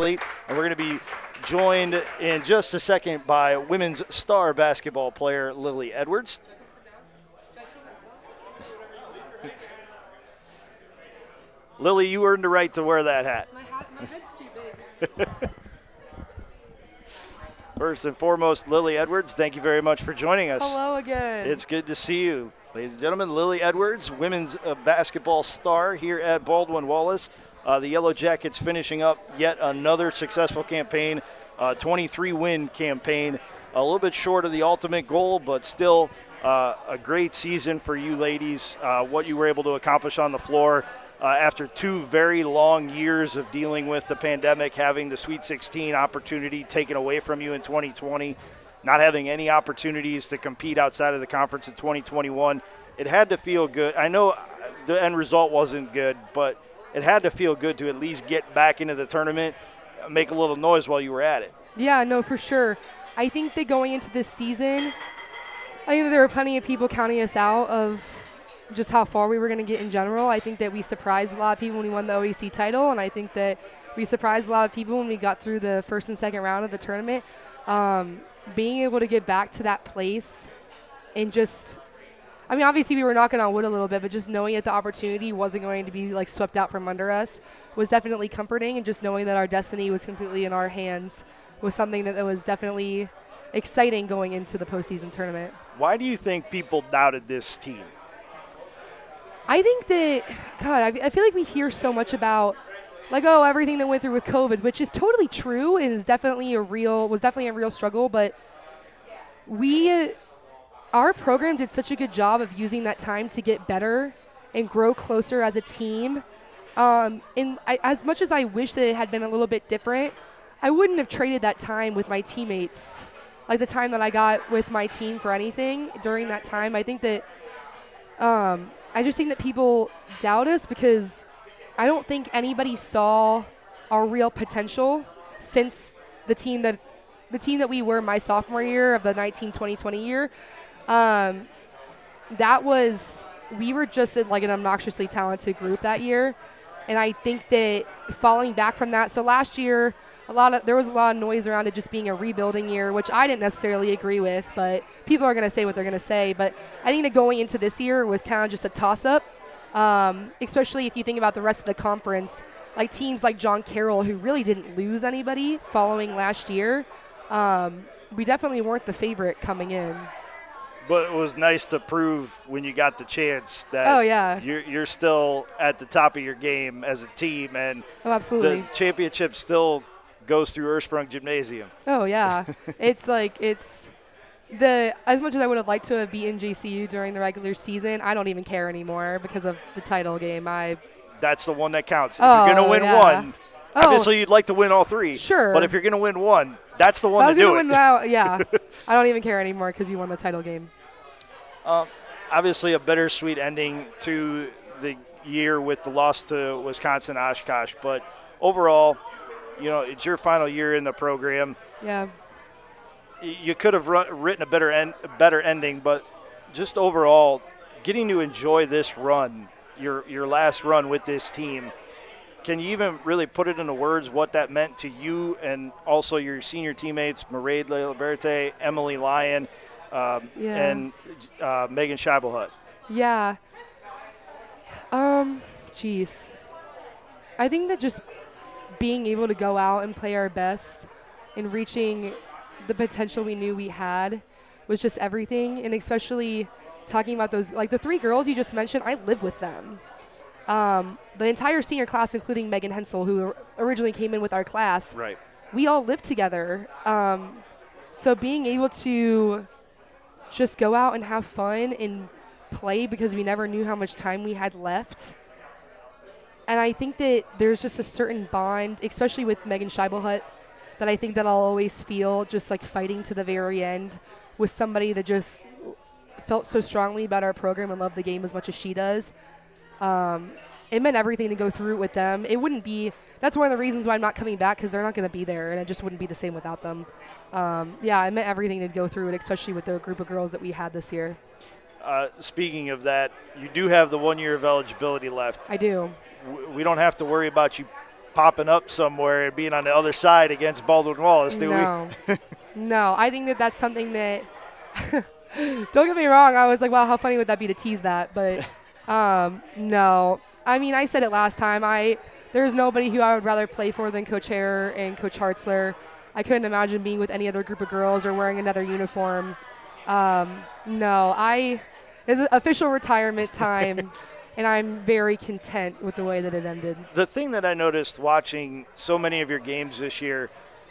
And we're going to be joined in just a second by women's star basketball player Lilly Edwards. Lilly, you earned the right to wear that hat. My head's too big. First and foremost, Lilly Edwards, thank you very much for joining us. Hello again. It's good to see you. Ladies and gentlemen, Lilly Edwards, women's basketball star here at Baldwin-Wallace. The Yellow Jackets finishing up yet another successful campaign, 23-win campaign. A little bit short of the ultimate goal, but still a great season for you ladies. What you were able to accomplish on the floor after 2 very long years of dealing with the pandemic, having the Sweet 16 opportunity taken away from you in 2020, not having any opportunities to compete outside of the conference in 2021. It had to feel good. I know the end result wasn't good, but it had to feel good to at least get back into the tournament, make a little noise while you were at it. Yeah, no, for sure. I think that going into this season, I think that there were plenty of people counting us out of just how far we were going to get in general. I think that we surprised a lot of people when we won the OAC title, and I think that we surprised a lot of people when we got through the first and second round of the tournament. Being able to get back to that place and just – I mean, obviously we were knocking on wood a little bit, but just knowing that the opportunity wasn't going to be, like, swept out from under us was definitely comforting, and just knowing that our destiny was completely in our hands was something that was definitely exciting going into the postseason tournament. Why do you think people doubted this team? I think that, God, I feel like we hear so much about, like, oh, everything that went through with COVID, which is totally true and was definitely a real struggle, but our program did such a good job of using that time to get better and grow closer as a team. As much as I wish that it had been a little bit different, I wouldn't have traded that time with my teammates, like the time that I got with my team, for anything during that time. I think that I just think that people doubt us because I don't think anybody saw our real potential since the team that we were my sophomore year of the 19-20-20 year. We were just like an obnoxiously talented group that year. And I think that falling back from that, so last year, there was a lot of noise around it just being a rebuilding year, which I didn't necessarily agree with, but people are going to say what they're going to say. But I think that going into this year was kind of just a toss-up, especially if you think about the rest of the conference, like teams like John Carroll, who really didn't lose anybody following last year. We definitely weren't the favorite coming in. But it was nice to prove when you got the chance that you're still at the top of your game as a team, and absolutely. The championship still goes through Ersprung Gymnasium. Oh, yeah. As much as I would have liked to have beaten JCU during the regular season, I don't even care anymore because of the title game. That's the one that counts. If you're going to win one, obviously you'd like to win all 3. Sure. But if you're going to win one, that's the one to do it. I don't even care anymore because you won the title game. Obviously a bittersweet ending to the year with the loss to Wisconsin Oshkosh, but overall, it's your final year in the program. Yeah. You could have written a better ending, but just overall, getting to enjoy this run, your last run with this team, can you even really put it into words what that meant to you and also your senior teammates, Mairead Liberté, Emily Lyon, and Megan Scheibelhut? Yeah. Geez. I think that just being able to go out and play our best and reaching the potential we knew we had was just everything. And especially talking about those, like the 3 girls you just mentioned, I live with them. The entire senior class, including Megan Hensel, who originally came in with our class, right? We all lived together. So being able to just go out and have fun and play because we never knew how much time we had left. And I think that there's just a certain bond, especially with Megan Scheibelhut, that I think that I'll always feel just like fighting to the very end with somebody that just felt so strongly about our program and loved the game as much as she does. It meant everything to go through it with them. That's one of the reasons why I'm not coming back, because they're not going to be there, and it just wouldn't be the same without them. It meant everything to go through it, especially with the group of girls that we had this year. Speaking of that, you do have the 1 year of eligibility left. I do. We don't have to worry about you popping up somewhere and being on the other side against Baldwin Wallace, do No. we? No, I think that that's something that don't get me wrong, I was like, wow, how funny would that be to tease that? But no. I mean, I said it last time. There's nobody who I would rather play for than Coach Hare and Coach Hartzler. I couldn't imagine being with any other group of girls or wearing another uniform. No, it's official retirement time, and I'm very content with the way that it ended. The thing that I noticed watching so many of your games this year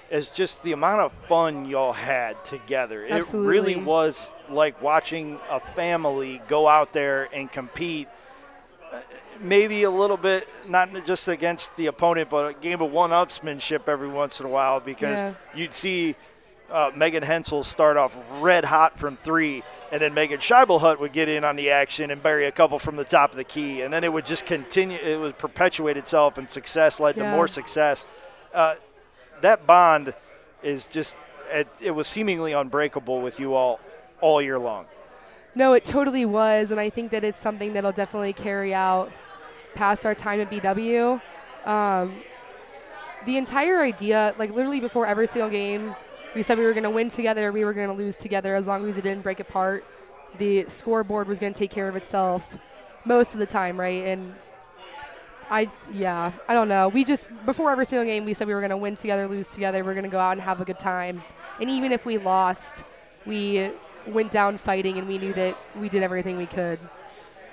is just the amount of fun y'all had together. Absolutely. It really was like watching a family go out there and compete. Maybe a little bit, not just against the opponent, but a game of one-upsmanship every once in a while, because you'd see Megan Hensel start off red hot from three, and then Megan Scheibelhut would get in on the action and bury a couple from the top of the key, and then it would just continue. It would perpetuate itself, and success led to more success. That bond is just it was seemingly unbreakable with you all year long. No, it totally was, and I think that it's something that'll definitely carry out past our time at BW. The entire idea, like literally before every single game, we said we were going to win together, we were going to lose together, as long as it didn't break apart. The scoreboard was going to take care of itself most of the time, right? And I don't know. We just, before every single game, we said we were going to win together, lose together, we're going to go out and have a good time. And even if we lost, we went down fighting, and we knew that we did everything we could.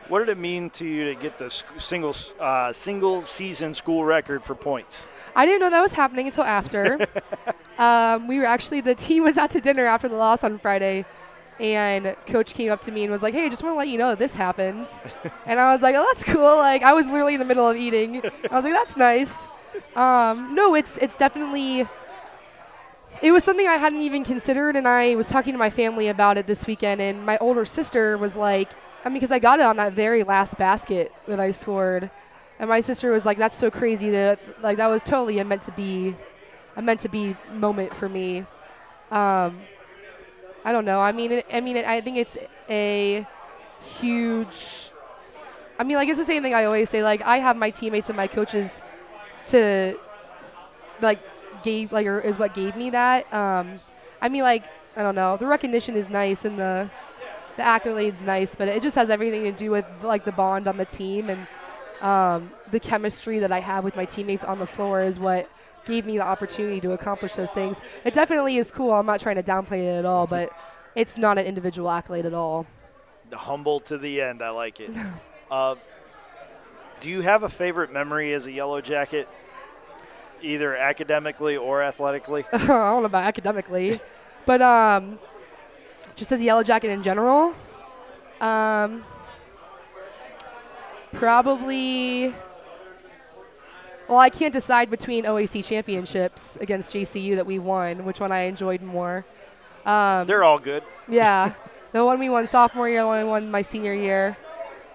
What did it mean to you to get the single season school record for points? I didn't know that was happening until after. The team was out to dinner after the loss on Friday, and Coach came up to me and was like, hey, just want to let you know that this happened. And I was like, oh, that's cool. Like, I was literally in the middle of eating. I was like, that's nice. No, it's definitely, it was something I hadn't even considered, and I was talking to my family about it this weekend, and my older sister was like, because I got it on that very last basket that I scored, and my sister was like, that's so crazy that, like, that was totally a meant to be moment for me. I don't know. I think it's a huge, it's the same thing I always say. Like, I have my teammates and my coaches to, like, is what gave me that. I don't know. The recognition is nice, and the accolade's nice, but it just has everything to do with, like, the bond on the team, and the chemistry that I have with my teammates on the floor is what gave me the opportunity to accomplish those things. It definitely is cool. I'm not trying to downplay it at all, but it's not an individual accolade at all. The humble to the end. I like it. Do you have a favorite memory as a Yellow Jacket, either academically or athletically? I don't know about academically, but just as a Yellow Jacket in general, probably. Well, I can't decide between OAC championships against JCU that we won, which one I enjoyed more. They're all good. Yeah. The one we won sophomore year, the one we won my senior year.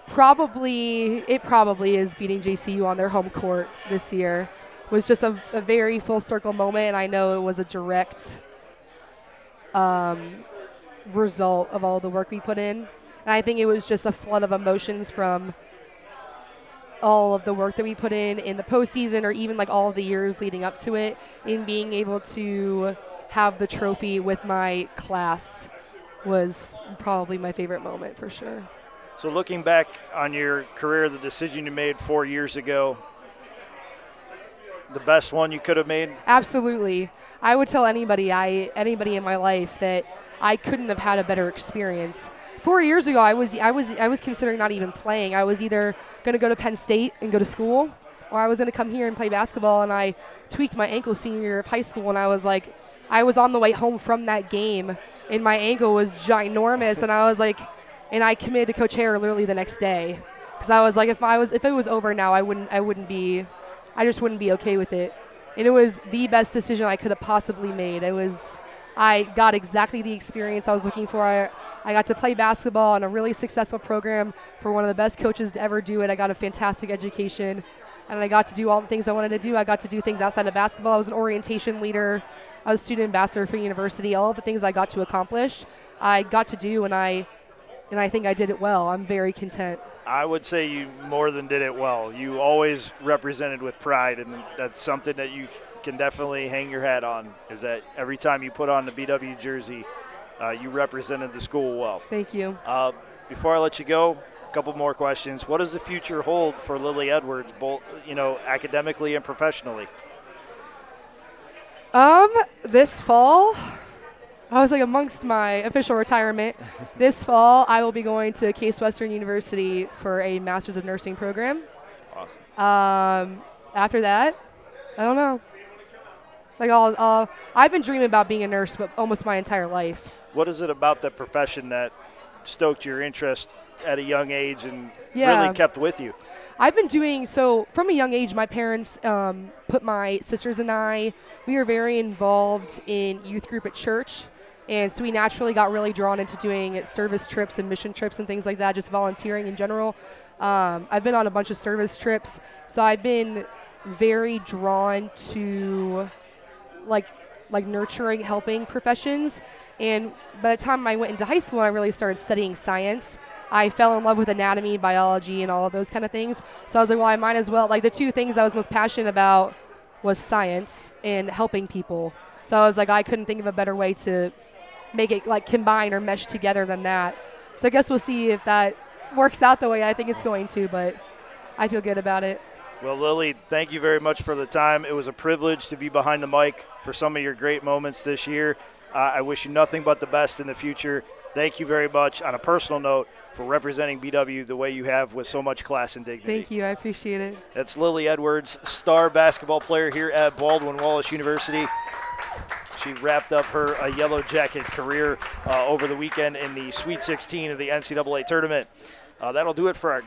It probably is beating JCU on their home court this year. It was just a very full circle moment, and I know it was a direct result of all the work we put in. And I think it was just a flood of emotions from all of the work that we put in the postseason, or even like all of the years leading up to it, in being able to have the trophy with my class was probably my favorite moment for sure. So looking back on your career, the decision you made 4 years ago, the best one you could have made? Absolutely. I would tell anybody in my life that I couldn't have had a better experience. 4 years ago, I was considering not even playing. I was either going to go to Penn State and go to school, or I was going to come here and play basketball, and I tweaked my ankle senior year of high school, and I was on the way home from that game, and my ankle was ginormous, and I committed to Coach Hare literally the next day, because I was like, if it was over now, I just wouldn't be okay with it. And it was the best decision I could have possibly made. I got exactly the experience I was looking for. I got to play basketball in a really successful program for one of the best coaches to ever do it. I got a fantastic education, and I got to do all the things I wanted to do. I got to do things outside of basketball. I was an orientation leader. I was student ambassador for university. All of the things I got to accomplish, I got to do, and I think I did it well. I'm very content. I would say you more than did it well. You always represented with pride, and that's something that you can definitely hang your hat on, is that every time you put on the BW jersey, you represented the school well. Thank you. Before I let you go, a couple more questions. What does the future hold for Lilly Edwards, both academically and professionally? This fall, I was like amongst my official retirement. This fall, I will be going to Case Western University for a Master's of Nursing program. Awesome. After that, I don't know. Like I've been dreaming about being a nurse, but almost my entire life. What is it about that profession that stoked your interest at a young age and Yeah. really kept with you? I've been doing so from a young age. My parents put my sisters and I. We were very involved in youth group at church, and so we naturally got really drawn into doing service trips and mission trips and things like that. Just volunteering in general. I've been on a bunch of service trips, so I've been very drawn to like nurturing, helping professions. And by the time I went into high school, I really started studying science. I fell in love with anatomy, biology, and all of those kind of things. So I was like, well, I might as well. Like the two things I was most passionate about was science and helping people. So I was like, I couldn't think of a better way to make it like combine or mesh together than that. So I guess we'll see if that works out the way I think it's going to, but I feel good about it. Well, Lilly, thank you very much for the time. It was a privilege to be behind the mic for some of your great moments this year. I wish you nothing but the best in the future. Thank you very much, on a personal note, for representing BW the way you have with so much class and dignity. Thank you. I appreciate it. That's Lilly Edwards, star basketball player here at Baldwin-Wallace University. She wrapped up her Yellow Jacket career over the weekend in the Sweet 16 of the NCAA tournament. That'll do it for our